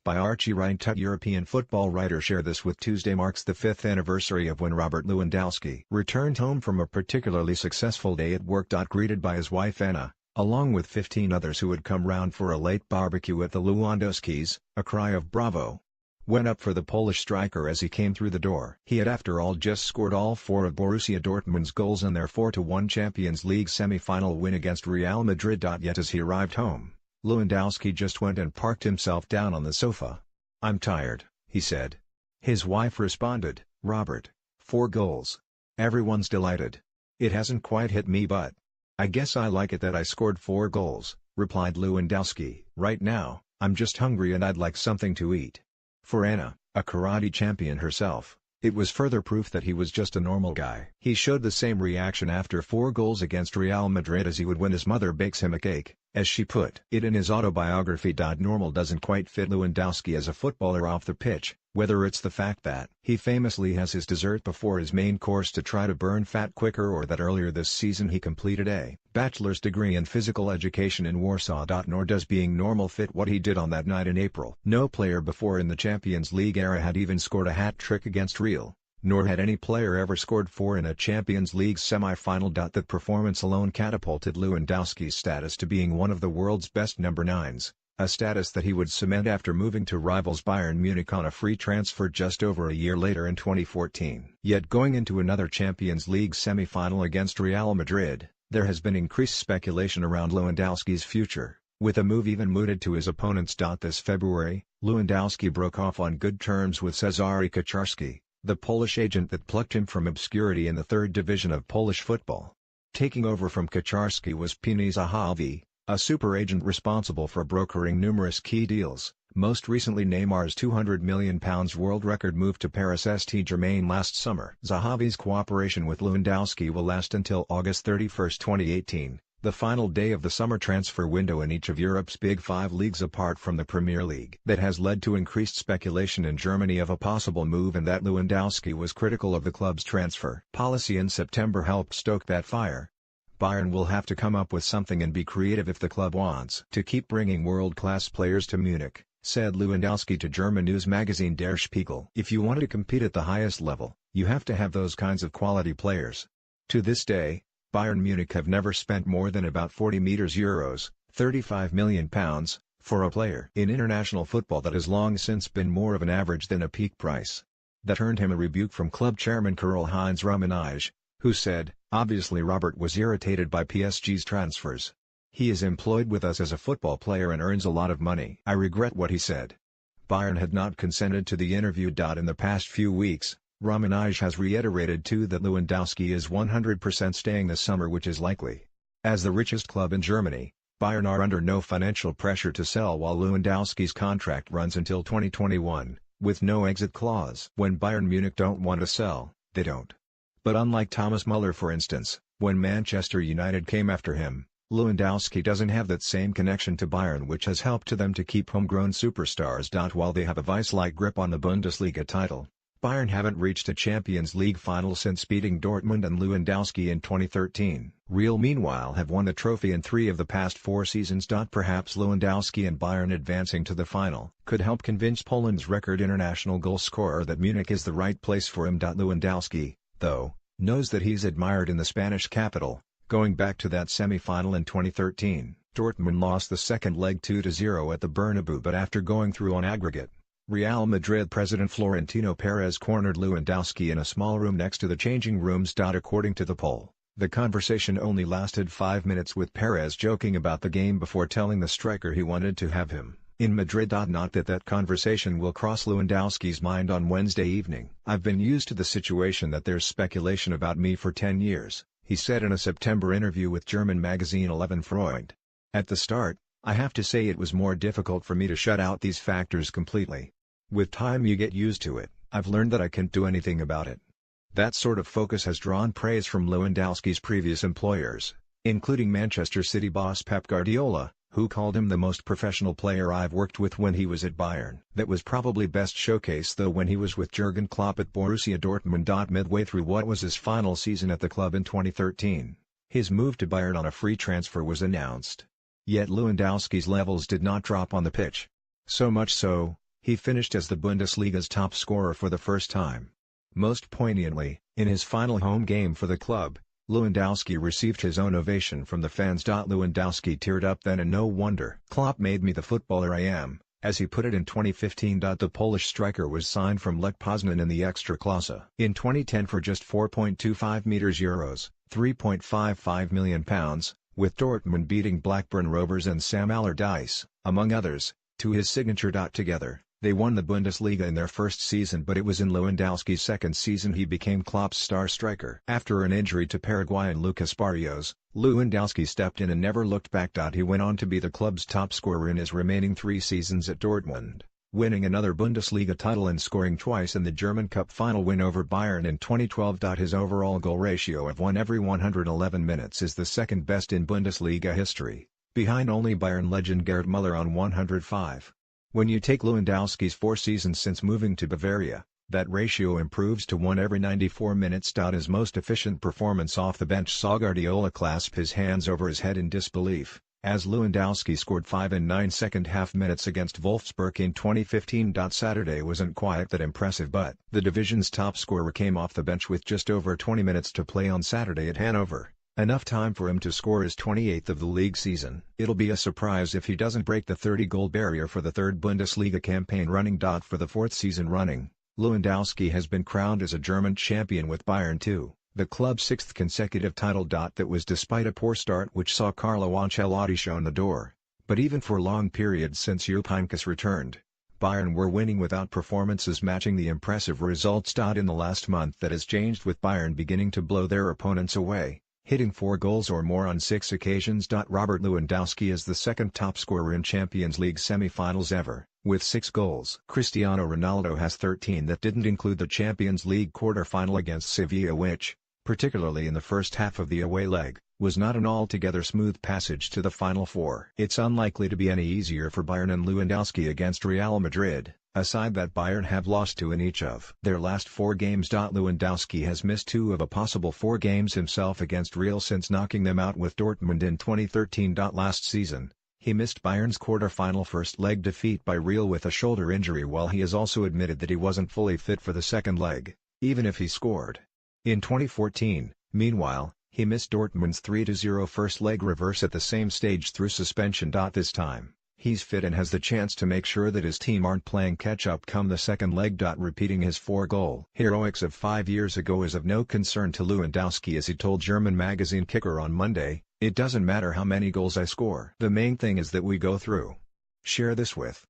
by Archie Rhind. European football writers share this with Tuesday marks the 5th anniversary of when Robert Lewandowski returned home from a particularly successful day at work. Greeted by his wife Anna, along with 15 others who had come round for a late barbecue at the Lewandowskis, a cry of "Bravo!" went up for the Polish striker as he came through the door. He had after all just scored all 4 of Borussia Dortmund's goals in their 4-1 Champions League semi-final win against Real Madrid. Yet as he arrived home, Lewandowski just went and parked himself down on the sofa. "I'm tired," he said. His wife responded, "Robert, 4 goals. Everyone's delighted. It hasn't quite hit me, but I guess I like it that I scored 4 goals," replied Lewandowski. "Right now, I'm just hungry and I'd like something to eat." For Anna, a karate champion herself, it was further proof that he was just a normal guy. He showed the same reaction after 4 goals against Real Madrid as he would when his mother bakes him a cake, as she put it in his autobiography. Normal doesn't quite fit Lewandowski as a footballer off the pitch, whether it's the fact that he famously has his dessert before his main course to try to burn fat quicker, or that earlier this season he completed a bachelor's degree in physical education in Warsaw. Nor does being normal fit what he did on that night in April. No player before in the Champions League era had even scored a hat-trick against Real, nor had any player ever scored 4 in a Champions League semi-final. That performance alone catapulted Lewandowski's status to being one of the world's best number 9s, a status that he would cement after moving to rivals Bayern Munich on a free transfer just over a year later in 2014. Yet going into another Champions League semi-final against Real Madrid, there has been increased speculation around Lewandowski's future, with a move even mooted to his opponents. This February, Lewandowski broke off on good terms with Cezary Kucharski, the Polish agent that plucked him from obscurity in the 3rd division of Polish football. Taking over from Kucharski was Piotr Zahavi, a super agent responsible for brokering numerous key deals, most recently Neymar's £200 million world record move to Paris St-Germain last summer. Zahavi's cooperation with Lewandowski will last until August 31, 2018, the final day of the summer transfer window in each of Europe's Big 5 leagues apart from the Premier League. That has led to increased speculation in Germany of a possible move, and that Lewandowski was critical of the club's transfer policy in September helped stoke that fire. Bayern will have to come up with something and be creative if the club wants to keep bringing world-class players to Munich, said Lewandowski to German news magazine Der Spiegel. "If you want to compete at the highest level, you have to have those kinds of quality players. To this day, Bayern Munich have never spent more than about €40 €35 million, for a player in international football. That has long since been more of an average than a peak price." That earned him a rebuke from club chairman Karl-Heinz Rummenigge, who said, "Obviously Robert was irritated by PSG's transfers. He is employed with us as a football player and earns a lot of money. I regret what he said." Bayern had not consented to the interview. In the past few weeks, Rummenigge has reiterated too that Lewandowski is 100% staying this summer, which is likely. As the richest club in Germany, Bayern are under no financial pressure to sell while Lewandowski's contract runs until 2021, with no exit clause. When Bayern Munich don't want to sell, they don't. But unlike Thomas Muller, for instance, when Manchester United came after him, Lewandowski doesn't have that same connection to Bayern, which has helped to them to keep homegrown superstars. While they have a vice-like grip on the Bundesliga title, Bayern haven't reached a Champions League final since beating Dortmund and Lewandowski in 2013. Real meanwhile have won the trophy in 3 of the past 4 seasons. Perhaps Lewandowski and Bayern advancing to the final could help convince Poland's record international goal scorer that Munich is the right place for him. Lewandowski, though, knows that he's admired in the Spanish capital, going back to that semi-final in 2013. Dortmund lost the second leg 2-0 at the Bernabeu, but after going through on aggregate, Real Madrid president Florentino Perez cornered Lewandowski in a small room next to the changing rooms. According to the poll, the conversation only lasted 5 minutes, with Perez joking about the game before telling the striker he wanted to have him in Madrid. Not that conversation will cross Lewandowski's mind on Wednesday evening. "I've been used to the situation that there's speculation about me for 10 years, he said in a September interview with German magazine 11 Freund. "At the start, I have to say it was more difficult for me to shut out these factors completely. With time you get used to it. I've learned that I can't do anything about it." That sort of focus has drawn praise from Lewandowski's previous employers, including Manchester City boss Pep Guardiola, who called him the most professional player I've worked with when he was at Bayern. That was probably best showcased though when he was with Jurgen Klopp at Borussia Dortmund. Midway through what was his final season at the club in 2013, his move to Bayern on a free transfer was announced. Yet Lewandowski's levels did not drop on the pitch. So much so, He finished as the Bundesliga's top scorer for the first time. Most poignantly, in his final home game for the club, Lewandowski received his own ovation from the fans. Lewandowski teared up then, and no wonder. "Klopp made me the footballer I am," as he put it in 2015. The Polish striker was signed from Lech Poznan in the Ekstraklasa in 2010 for just €4.25 million, £3.55 million, with Dortmund beating Blackburn Rovers and Sam Allardyce, among others, to his signature. Together, they won the Bundesliga in their first season, but it was in Lewandowski's second season he became Klopp's star striker. After an injury to Paraguayan Lucas Barrios, Lewandowski stepped in and never looked back. He went on to be the club's top scorer in his remaining 3 seasons at Dortmund, winning another Bundesliga title and scoring twice in the German Cup final win over Bayern in 2012. His overall goal ratio of 1 every 111 minutes is the second best in Bundesliga history, behind only Bayern legend Gerd Müller on 105. When you take Lewandowski's 4 seasons since moving to Bavaria, that ratio improves to 1 every 94 minutes. His most efficient performance off the bench saw Guardiola clasp his hands over his head in disbelief, as Lewandowski scored 5 in 9 second-half minutes against Wolfsburg in 2015. Saturday wasn't quite that impressive, but the division's top scorer came off the bench with just over 20 minutes to play on Saturday at Hanover. Enough time for him to score his 28th of the league season. It'll be a surprise if he doesn't break the 30-goal barrier for the 3rd Bundesliga campaign running. For the 4th season running, Lewandowski has been crowned as a German champion with Bayern too, the club's 6th consecutive title. That was despite a poor start which saw Carlo Ancelotti shown the door. But even for long periods since Jupp Heynckes returned, Bayern were winning without performances matching the impressive results. In the last month that has changed, with Bayern beginning to blow their opponents away, hitting 4 goals or more on 6 occasions. Robert Lewandowski is the 2nd top scorer in Champions League semi-finals ever, with 6 goals. Cristiano Ronaldo has 13. That didn't include the Champions League quarter-final against Sevilla, which, particularly in the first half of the away leg, was not an altogether smooth passage to the Final Four. It's unlikely to be any easier for Bayern and Lewandowski against Real Madrid, a side that Bayern have lost to in each of their last 4 games. Lewandowski has missed 2 of a possible 4 games himself against Real since knocking them out with Dortmund in 2013. Last season, he missed Bayern's quarter-final first leg defeat by Real with a shoulder injury, while he has also admitted that he wasn't fully fit for the second leg, even if he scored. In 2014, meanwhile, he missed Dortmund's 3-0 first leg reverse at the same stage through suspension. This time, he's fit and has the chance to make sure that his team aren't playing catch-up come the second leg. Repeating his 4-goal heroics of 5 years ago is of no concern to Lewandowski, as he told German magazine Kicker on Monday, "It doesn't matter how many goals I score. The main thing is that we go through." Share this with